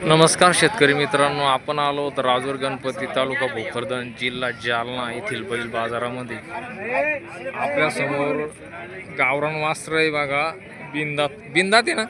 नमस्कार शेतकरी मित्रांनो, आपण आलो होतो राजूर गणपती तालुका भोकरदन जिल्हा जालना येथील बैल बाजारामध्ये। आपल्या समोर गावरान वासर आहे बघा, बिंदात बिंदात आहे ना,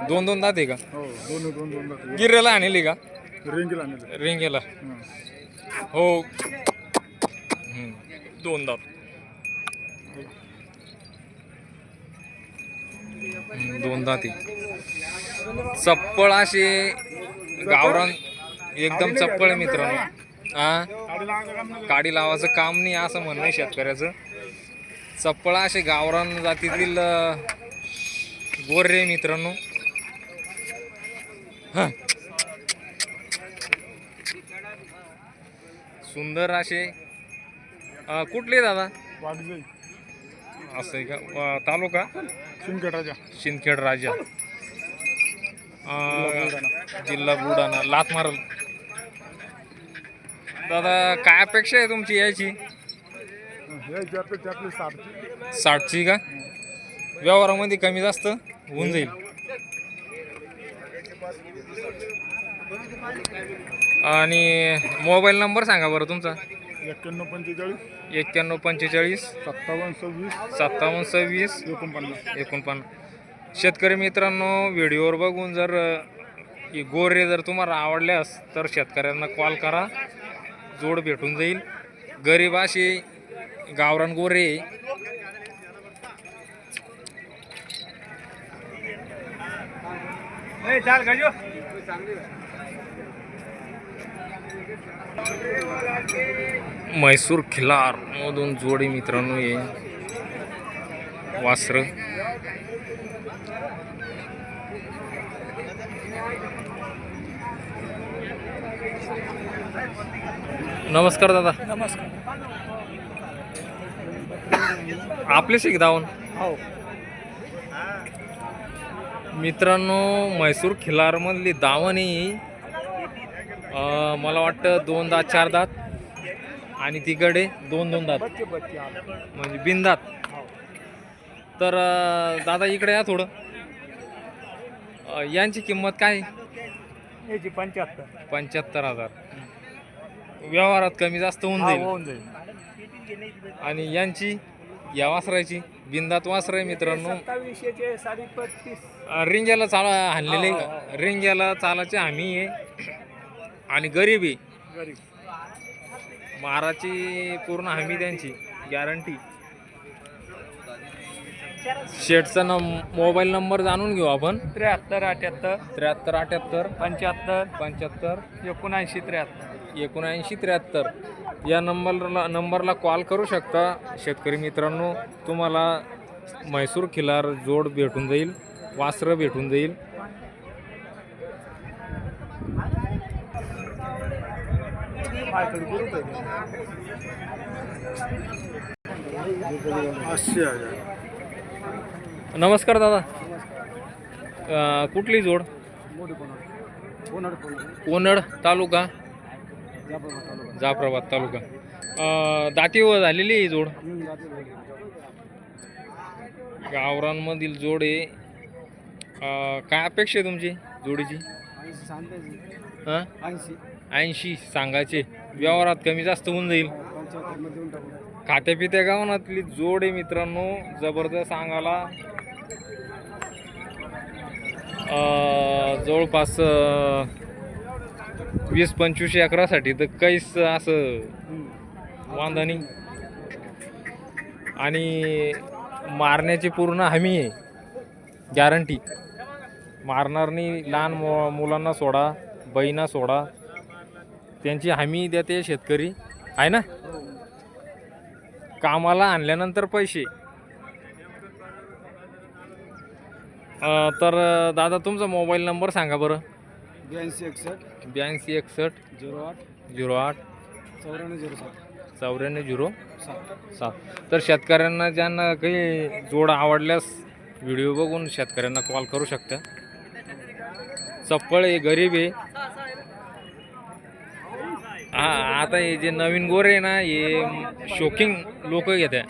दोन दोन दात आहे का? हो, दोन दात. गिर्रेला आणली का? रिंगीला हो, दोन दात, दोन दाती चप्पळ असे गावरान एकदम चप्पळ आहे मित्रांनो। काडी लावायचं काम नाही असं म्हणणं आहे शेतकऱ्याचं। चप्पळ असे गावरान जातीतील गोरे मित्रांनो। सुंदर असे कुठले दादा? असं आहे का? तालुका शिंदखेड राजा, जिल्हा बुलढाणा। लात मारल दादा, काय अपेक्षा आहे तुमची यायची? 60ची का? व्यवहारामध्ये कमी जास्त होऊन जाईल। आणि मोबाईल नंबर सांगा बरं तुमचा। 91 45 57 26 49। शेतकरी मित्रांनो, व्हिडिओवर बघून जर गोरे जर तुम्हाला आवडल्यास तर शेतकऱ्यांना कॉल करा, जोड भेटून जाईल। गरीब अशी गावरान गोरे म्हैसूर खिलार मधून जोडी मित्रांनो ये वासर। नमस्कार दादा। नमस्कार। आपले शिक दावण हो मित्रांनो, म्हैसूर खिलार मधली दावणी मला वाटतं 2 दात 4 दात आणि तिकडे 2 दात म्हणजे बिनदात। तर दादा इकडे या थोडं। यांची किंमत काय? याची 75. 75,000। व्यवहारात कमी जास्त होऊन जाईल। आणि यांची या वासराची बिंदात वासर आहे मित्रांनो। 27 रिंग्याला चाला हाणलेले, रिंग्याला चालाचे हमी आहे आणि गरीबी माराची पूर्ण हमी, त्यांची गॅरंटी। शेटचा मोबाईल नंबर जाणून घेऊ आपण। 73 78 73 78 75 75 79 73 79 73 या नंबरला कॉल करू शकता शेतकरी मित्रांनो। तुम्हाला म्हैसूर खिलार जोड भेटून जाईल, वासरं भेटून जाईल। नमस्कार दादा, कुठली जोड? कोनड तालुका जाफराबाद तालुका। दातीवर झालेली ही जोड, गावरांमधील जोड आहे। काय अपेक्षा आहे तुमची जोडीची? 80 सांगायचे, व्यवहारात कमी जास्त होऊन जाईल। खात्यापित्या गावातली जोड आहे मित्रांनो, जबरदस्त सांगायला। जवळपास 20-25 एकरासाठी तर काहीच असं वांधा नाही। आणि मारण्याची पूर्ण हमी आहे, गॅरंटी। मारणार नाही, लहान मुलांना सोडा, बैना सोडा, त्यांची हमी देते शेतकरी आहे ना। कामाला आणल्यानंतर पैसे। तर दादा तुमचा मोबाईल नंबर सांगा बरं। 82 61 08 94 07। तर शेतकऱ्यांना ज्यांना काही जोड आवडल्यास व्हिडिओ बघून शेतकऱ्यांना कॉल करू शकता। चप्पळ आहे, गरीब आहे। आता हे जे नवीन गोरे आहे ना, हे शोकिंग लोक घेतात।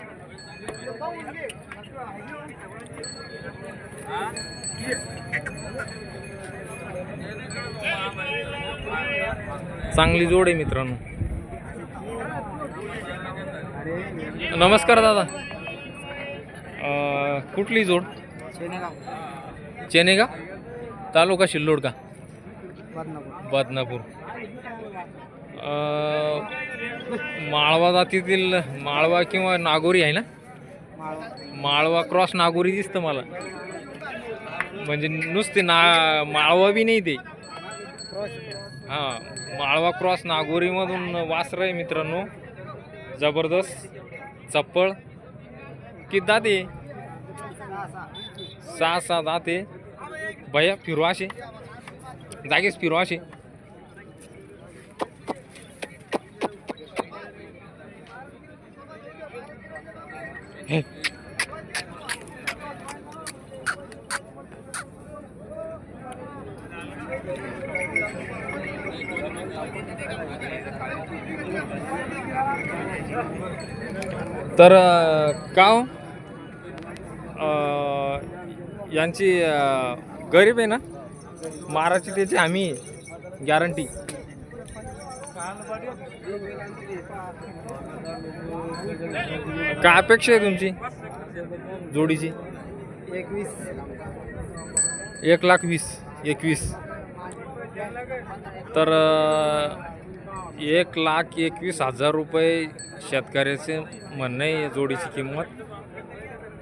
चांगली जोड आहे मित्रांनो. नमस्कार दादा. कुठली जोड? चेनेगाव तालुका सिल्लोड का? बदनापूर. माळवा जातीतील माळवा किंवा नागोरी आहे ना? माळवा क्रॉस नागोरी दिसतं मला, म्हणजे नुसते माळवा बी नाही ते. हां, माळवा क्रॉस नागोरीमधून वासरं आहे मित्रांनो. जबरदस्त चप्पळ. किती दाते? 6 दाते. भैया फिरवा असे, जागेच फिरवा असे. तर का हो? यांची गरीब आहे ना, माराची त्याची आम्ही गॅरंटी. काय अपेक्षा आहे तुमची जोडीची? 1,20,21. तर 1,21,000 रुपये शेतकऱ्याचे म्हणणं आहे जोडीची किंमत.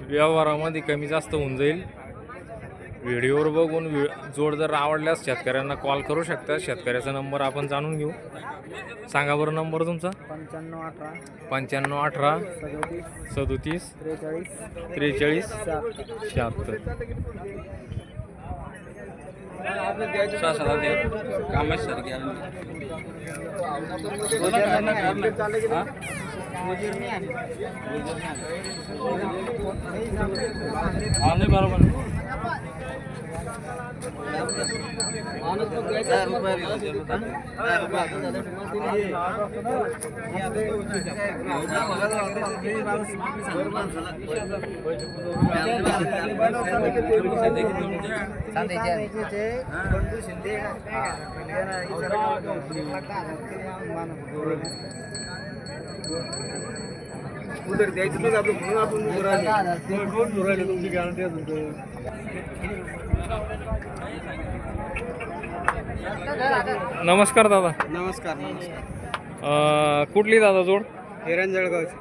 व्यवहारामध्ये कमी जास्त होऊन जाईल. व्हिडिओवर बघून जोड जर आवडल्यास शेतकऱ्यांना कॉल करू शकता. शेतकऱ्याचा नंबर आपण जाणून घेऊ. सांगा बरं नंबर तुमचा. 9518 37 43 76. उधर द्यायचं तर आपलं म्हणून आपण तुमची गॅरंटी आहे. नमस्कार दादा. नमस्कार. कुठली दादा जोड? फेरण जळगावची.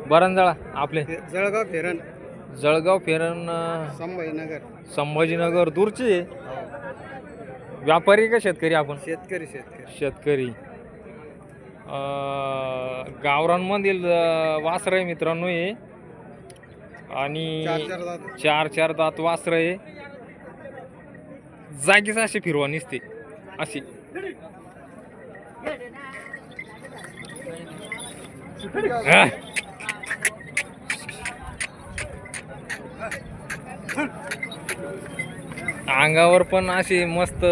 बरंजाळा आपले जळगाव फेरण. जळगाव फेरण संभाजीनगर दूरची आहे. व्यापारी का शेतकरी आपण? शेतकरी. शेतकरी. गावरांमधील वासरं आहे मित्रांनो हे. आणि 4 दात वासरं आहे. जागीच अशी फिरवा निसते अशी. अंगावर पण अशी मस्त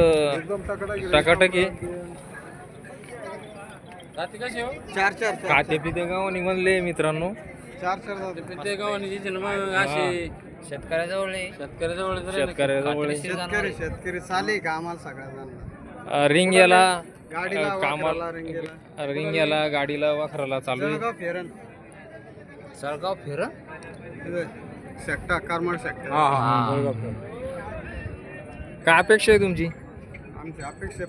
टकाटक आहे. काते पिते गावानी म्हणले मित्रांनो. 4 पिते गावानी शेतकऱ्याजवळ शेतकरी चाले का आम्हाला सगळ्यांना. रिंग्याला गाडीला कामाला, रिंग्याला गाडीला वाखराला चालू आहे. जळगाव फेरण सेक्टा करमाड सेक्टर. काय अपेक्षा आहे तुमची? आमची अपेक्षा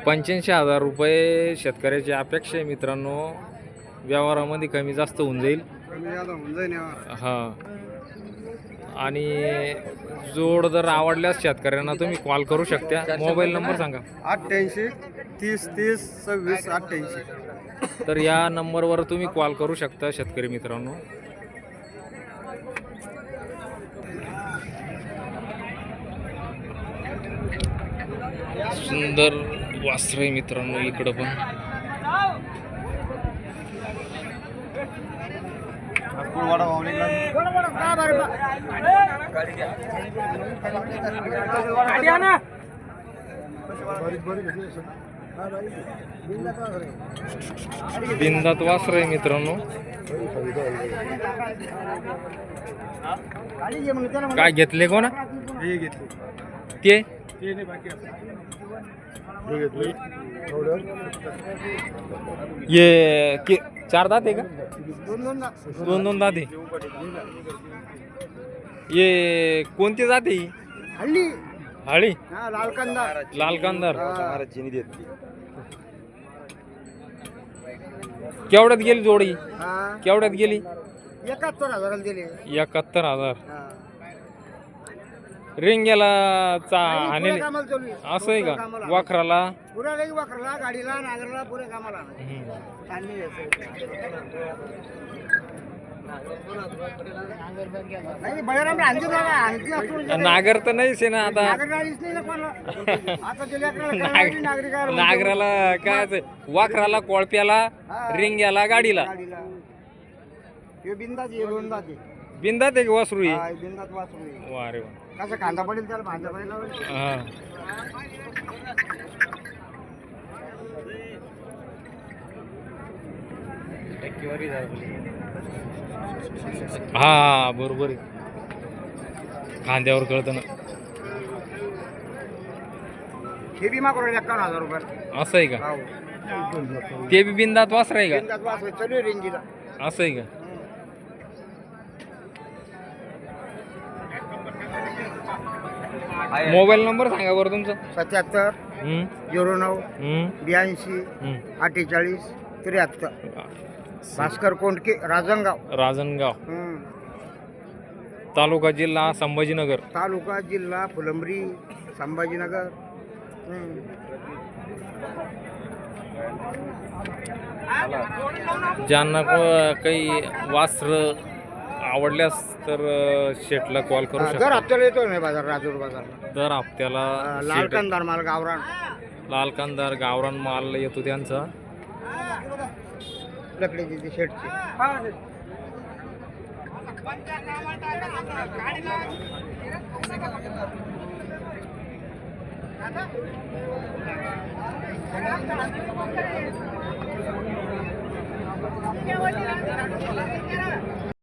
85,000 रुपये शेतकऱ्याची अपेक्षा आहे मित्रांनो. व्यवहारामध्ये कमी जास्त होऊन जाईल. हां, आणि जोड जर आवडल्यास शेतकऱ्यांना तुम्ही कॉल करू शकता. मोबाईल नंबर सांगा. 88 30 30 26 88. तर या नंबरवर तुम्ही कॉल करू शकता शेतकरी मित्रांनो. सुंदर वासर आहे मित्रांनो इकडं पण. बिंदात वासर आहे मित्रांनो. काय घेतले कोणा ते? ते नाही बाकी ये चार दात आहे का? दोन दोन दात आहे. ये कोणती जात आहे? हल्ली हळी हा लाल कांदा लाल कांदार. केवढ्यात गेली जोडी? हा केवढ्यात गेली? 71,000 दिले 71,000. हा. रिंग्याला नाही, हाणेल पुऱ्या कामाला चालू आहे. असं आहे का? कामाला. वाखराला पुऱ्या लई वाकरला गाडीला नागरला पुऱ्या कामाला हम्म. चालली नाही बळीराम आणतो दादा आणखी असतो नागर तर नाहीच आहे ना आता. नागरिकांनीच नाही ना कोणाला. आता ते लेकराला कळलं नागरिकाला म्हणतो. नागराला काय ते, वाखराला कोळप्याला रिंग्याला गाडीला गाडीला हे बिंदाच आहे दोनदा ते बिंदात आहे का वासरू ही? हा, बिंदात वासरू आहे. वा रे वा. कसं कांदा पडेल त्याला भांजा पडेल हा. हा बरोबर आहे. खांद्यावर कळतं ना. हे बी मागवलं 51,000 रुपये असं आहे का? हो. ते बी बिंदात वासर आहे का? बिंदात वासरू चालू आहे रेंजीला असं आहे का? मोबाईल नंबर सांगा बरं तुमचा. 77 हम्म, 09 हम्म, 82 हम्म. 48 73 भास्कर कोंडके राजनगाव राजनगाव हम्म. तालुका जिल्हा संभाजीनगर. तालुका जिल्हा फुलंब्री संभाजीनगर हम्म. ज्यांना काही वास्त्र आवडल्यास तर शेटला कॉल करू दर शकता. हप्त्याला येतो ना बाजार राजूर बाजार दर हप्त्याला लाल शेट- कंदार माल गावरान लाल कांदार गावरान माल येतो त्यांचा. लकडीची ती शेटची